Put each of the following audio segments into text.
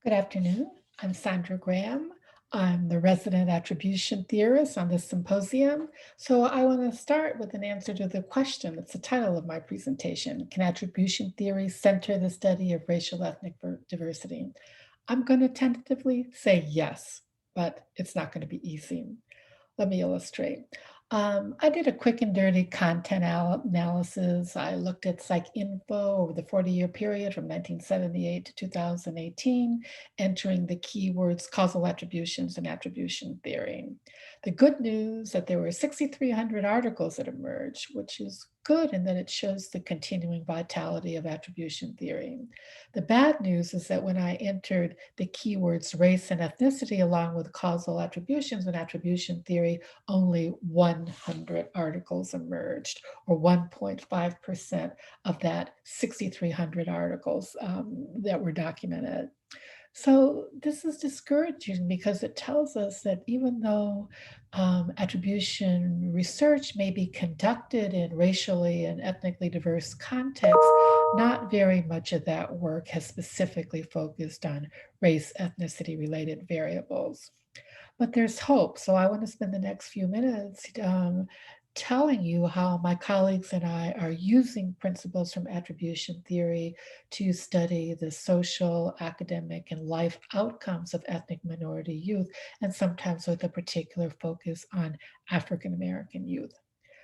Good afternoon. I'm Sandra Graham. I'm the resident attribution theorist on this symposium. So I want to start with an answer to the question that's the title of my presentation. Can attribution theory center the study of racial ethnic diversity? I'm going to tentatively say yes, but it's not going to be easy. Let me illustrate. I did a quick and dirty content analysis. I looked at PsycInfo over the 40-year period from 1978 to 2018, entering the keywords causal attributions and attribution theory. The good news that there were 6,300 articles that emerged, which is good in that it shows the continuing vitality of attribution theory. The bad news is that when I entered the keywords race and ethnicity along with causal attributions and attribution theory, only 100 articles emerged, or 1.5% of that 6,300 articles that were documented. So this is discouraging because it tells us that even though attribution research may be conducted in racially and ethnically diverse contexts, not very much of that work has specifically focused on race, ethnicity related variables. But there's hope. So I want to spend the next few minutes telling you how my colleagues and I are using principles from attribution theory to study the social, academic, and life outcomes of ethnic minority youth, and sometimes with a particular focus on African American youth.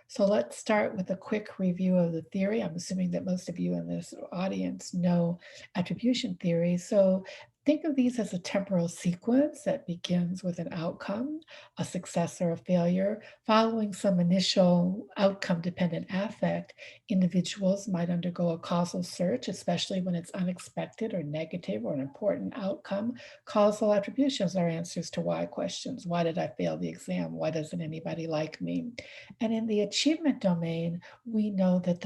So let's start with a quick review of the theory. I'm assuming that most of you in this audience know attribution theory. So think of these as a temporal sequence that begins with an outcome, a success or a failure. Following some initial outcome dependent affect, individuals might undergo a causal search, especially when it's unexpected or negative or an important outcome. Causal attributions are answers to why questions. Why did I fail the exam? Why doesn't anybody like me? And in the achievement domain, we know that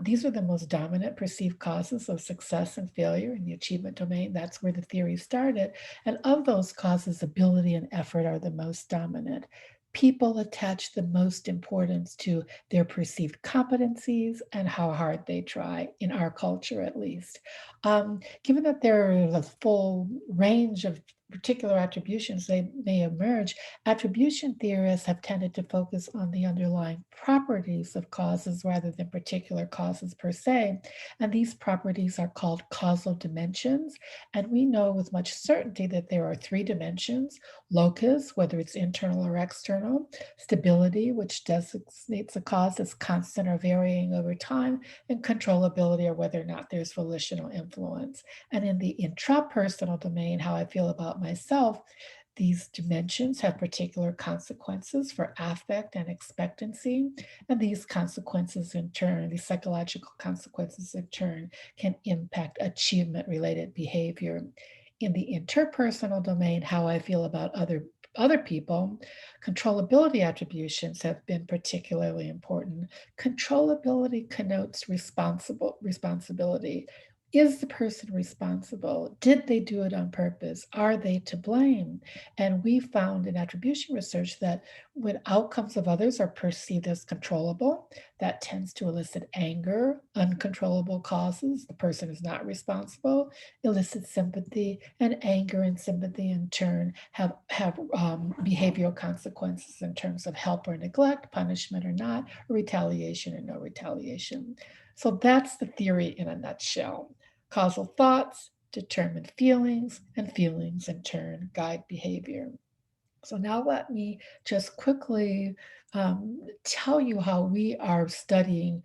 these are the most dominant perceived causes of success and failure in the achievement domain. That's where the theory started. And of those causes, ability and effort are the most dominant. People attach the most importance to their perceived competencies and how hard they try, in our culture at least. Given that there is a full range of particular attributions they may emerge, attribution theorists have tended to focus on the underlying properties of causes rather than particular causes per se. And these properties are called causal dimensions. And we know with much certainty that there are three dimensions: locus, whether it's internal or external; stability, which designates a cause as constant or varying over time; and controllability, or whether or not there's volitional influence. And in the intrapersonal domain, how I feel about myself, these dimensions have particular consequences for affect and expectancy. And these consequences, in turn, these psychological consequences, in turn, can impact achievement related behavior. In the interpersonal domain, how I feel about other people, controllability attributions have been particularly important. Controllability connotes responsibility. Is the person responsible? Did they do it on purpose? Are they to blame? And we found in attribution research that when outcomes of others are perceived as controllable, that tends to elicit anger. Uncontrollable causes, the person is not responsible, elicit sympathy, and anger and sympathy in turn have behavioral consequences in terms of help or neglect, punishment or not, retaliation or no retaliation. So that's the theory in a nutshell. Causal thoughts determine feelings, and feelings in turn guide behavior. So now let me just quickly tell you how we are studying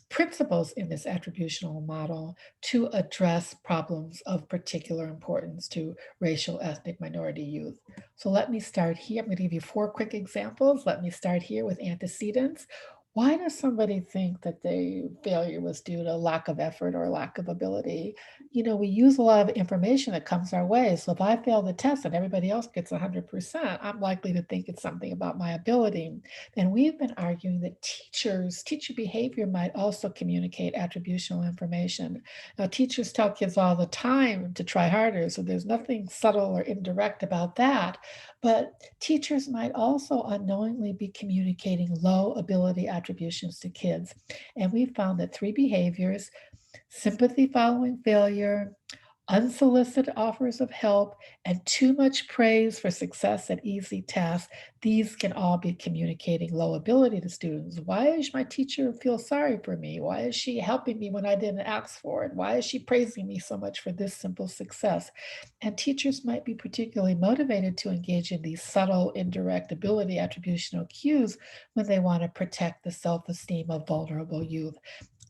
principles in this attributional model to address problems of particular importance to racial ethnic minority youth. So let me start here. I'm going to give you four quick examples. Let me start here with antecedents. Why does somebody think that the failure was due to lack of effort or lack of ability? We use a lot of information that comes our way. So if I fail the test and everybody else gets 100%, I'm likely to think it's something about my ability. And we've been arguing that teacher behavior might also communicate attributional information. Now, teachers tell kids all the time to try harder, so there's nothing subtle or indirect about that. But teachers might also unknowingly be communicating low ability attributions to kids. And we found that three behaviors: sympathy following failure, unsolicited offers of help, and too much praise for success at easy tasks, these can all be communicating low ability to students. Why is my teacher feel sorry for me? Why is she helping me when I didn't ask for it? Why is she praising me so much for this simple success? And teachers might be particularly motivated to engage in these subtle, indirect ability attributional cues when they want to protect the self-esteem of vulnerable youth.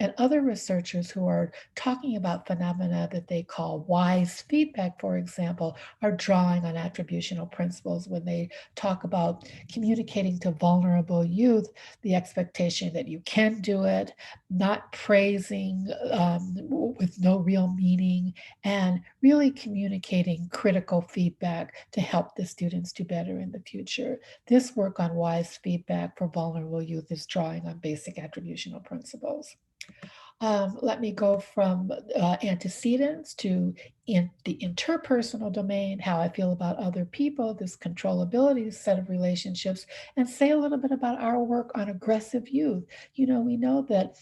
And other researchers who are talking about phenomena that they call wise feedback, for example, are drawing on attributional principles when they talk about communicating to vulnerable youth the expectation that you can do it, not praising with no real meaning, and really communicating critical feedback to help the students do better in the future. This work on wise feedback for vulnerable youth is drawing on basic attributional principles. Let me go from antecedents to the interpersonal domain, how I feel about other people, this controllability set of relationships, and say a little bit about our work on aggressive youth. We know that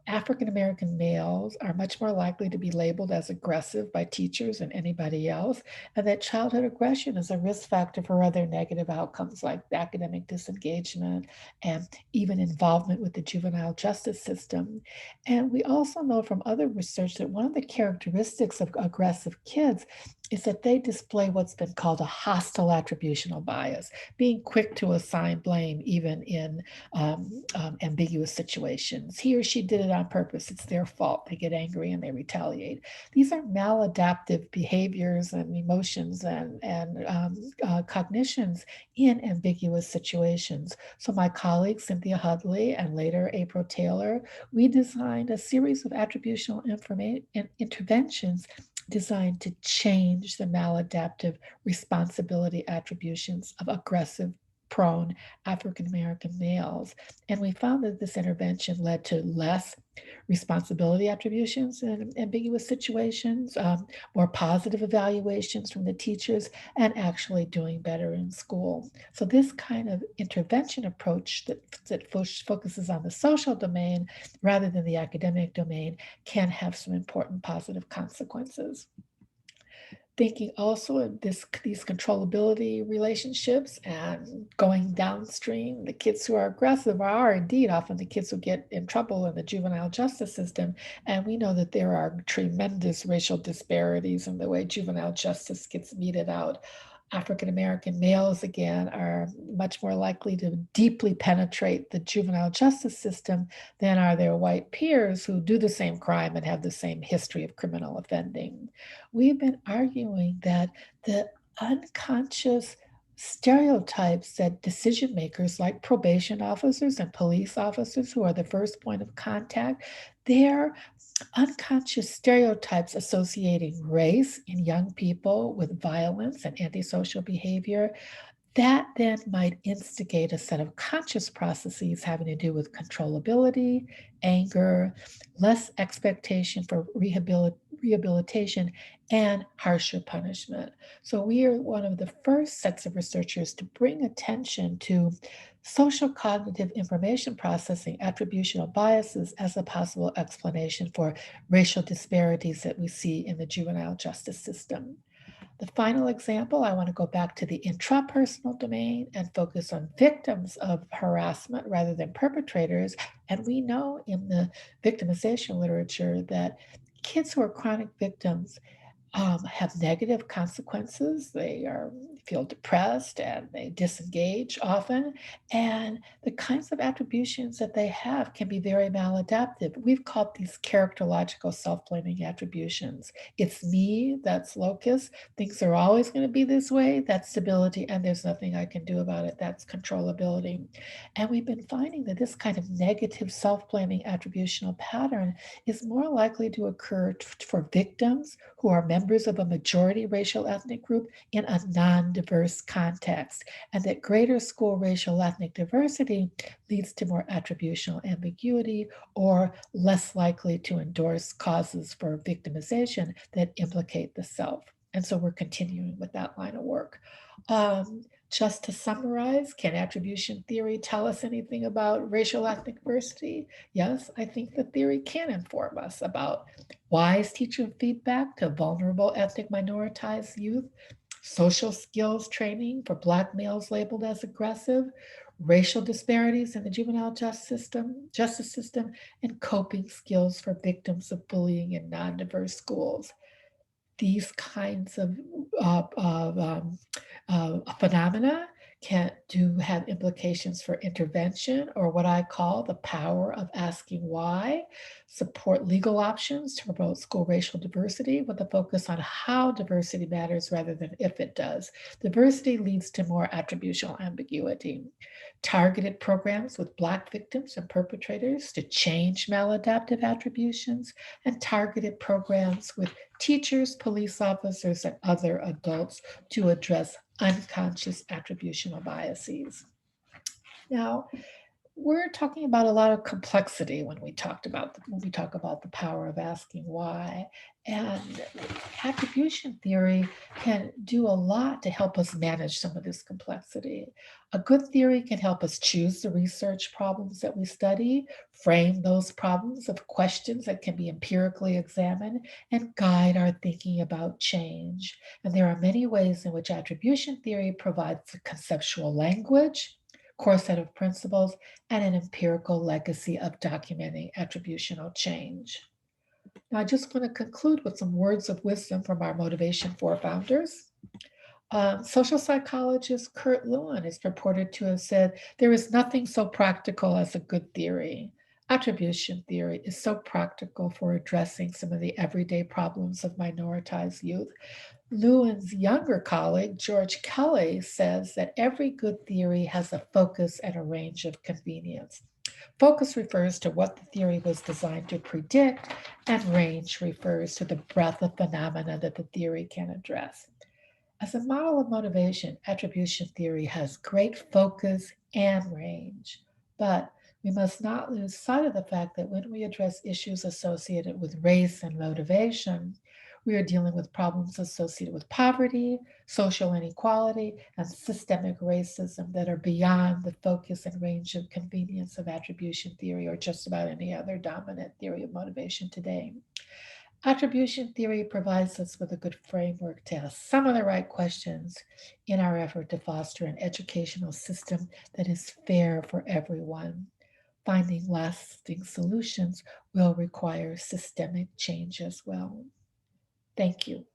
African American males are much more likely to be labeled as aggressive by teachers than anybody else, and that childhood aggression is a risk factor for other negative outcomes like academic disengagement and even involvement with the juvenile justice system. And we also know from other research that one of the characteristics of aggressive kids is that they display what's been called a hostile attributional bias, being quick to assign blame even in ambiguous situations. He or she did it on purpose. It's their fault. They get angry and they retaliate. These are maladaptive behaviors and emotions and cognitions in ambiguous situations. So my colleague Cynthia Hudley and later April Taylor, we designed a series of attributional interventions designed to change the maladaptive responsibility attributions of aggressive prone African American males. And we found that this intervention led to less responsibility attributions in ambiguous situations, more positive evaluations from the teachers, and actually doing better in school. So, this kind of intervention approach that focuses on the social domain rather than the academic domain can have some important positive consequences. Thinking also of these controllability relationships and going downstream, the kids who are aggressive are indeed often the kids who get in trouble in the juvenile justice system. And we know that there are tremendous racial disparities in the way juvenile justice gets meted out. African American males, again, are much more likely to deeply penetrate the juvenile justice system than are their white peers who do the same crime and have the same history of criminal offending. We've been arguing that the unconscious stereotypes that decision makers like probation officers and police officers, who are the first point of contact, their unconscious stereotypes associating race in young people with violence and antisocial behavior, that then might instigate a set of conscious processes having to do with controllability, anger, less expectation for rehabilitation, and harsher punishment. So, we are one of the first sets of researchers to bring attention to social cognitive information processing attributional biases as a possible explanation for racial disparities that we see in the juvenile justice system. The final example, I want to go back to the intrapersonal domain and focus on victims of harassment rather than perpetrators. And we know in the victimization literature that kids who are chronic victims have negative consequences. Feel depressed and they disengage often. And the kinds of attributions that they have can be very maladaptive. We've called these characterological self-blaming attributions. It's me, that's locus. Things are always going to be this way. That's stability, and there's nothing I can do about it. That's controllability. And we've been finding that this kind of negative self-blaming attributional pattern is more likely to occur for victims who are members of a majority racial ethnic group in a non-diverse context, and that greater school racial ethnic diversity leads to more attributional ambiguity or less likely to endorse causes for victimization that implicate the self. And so we're continuing with that line of work. Just to summarize, can attribution theory tell us anything about racial ethnic diversity? Yes, I think the theory can inform us about wise teacher feedback to vulnerable ethnic minoritized youth, social skills training for Black males labeled as aggressive, racial disparities in the justice system, and coping skills for victims of bullying in non-diverse schools. These kinds of phenomena can do have implications for intervention, or what I call the power of asking why, support legal options to promote school racial diversity with a focus on how diversity matters rather than if it does. Diversity leads to more attributional ambiguity. Targeted programs with Black victims and perpetrators to change maladaptive attributions, and targeted programs with teachers, police officers, and other adults to address unconscious attributional biases. Now, we're talking about a lot of complexity when we talk about the power of asking why. And attribution theory can do a lot to help us manage some of this complexity. A good theory can help us choose the research problems that we study, frame those problems of questions that can be empirically examined, and guide our thinking about change. And there are many ways in which attribution theory provides a conceptual language, core set of principles, and an empirical legacy of documenting attributional change. Now, I just want to conclude with some words of wisdom from our Motivation for founders. Social psychologist Kurt Lewin is reported to have said, "There is nothing so practical as a good theory." Attribution theory is so practical for addressing some of the everyday problems of minoritized youth. Lewin's younger colleague, George Kelly, says that every good theory has a focus and a range of convenience. Focus refers to what the theory was designed to predict, and range refers to the breadth of phenomena that the theory can address. As a model of motivation, attribution theory has great focus and range, but we must not lose sight of the fact that when we address issues associated with race and motivation, we are dealing with problems associated with poverty, social inequality, and systemic racism that are beyond the focus and range of convenience of attribution theory or just about any other dominant theory of motivation today. Attribution theory provides us with a good framework to ask some of the right questions in our effort to foster an educational system that is fair for everyone. Finding lasting solutions will require systemic change as well. Thank you.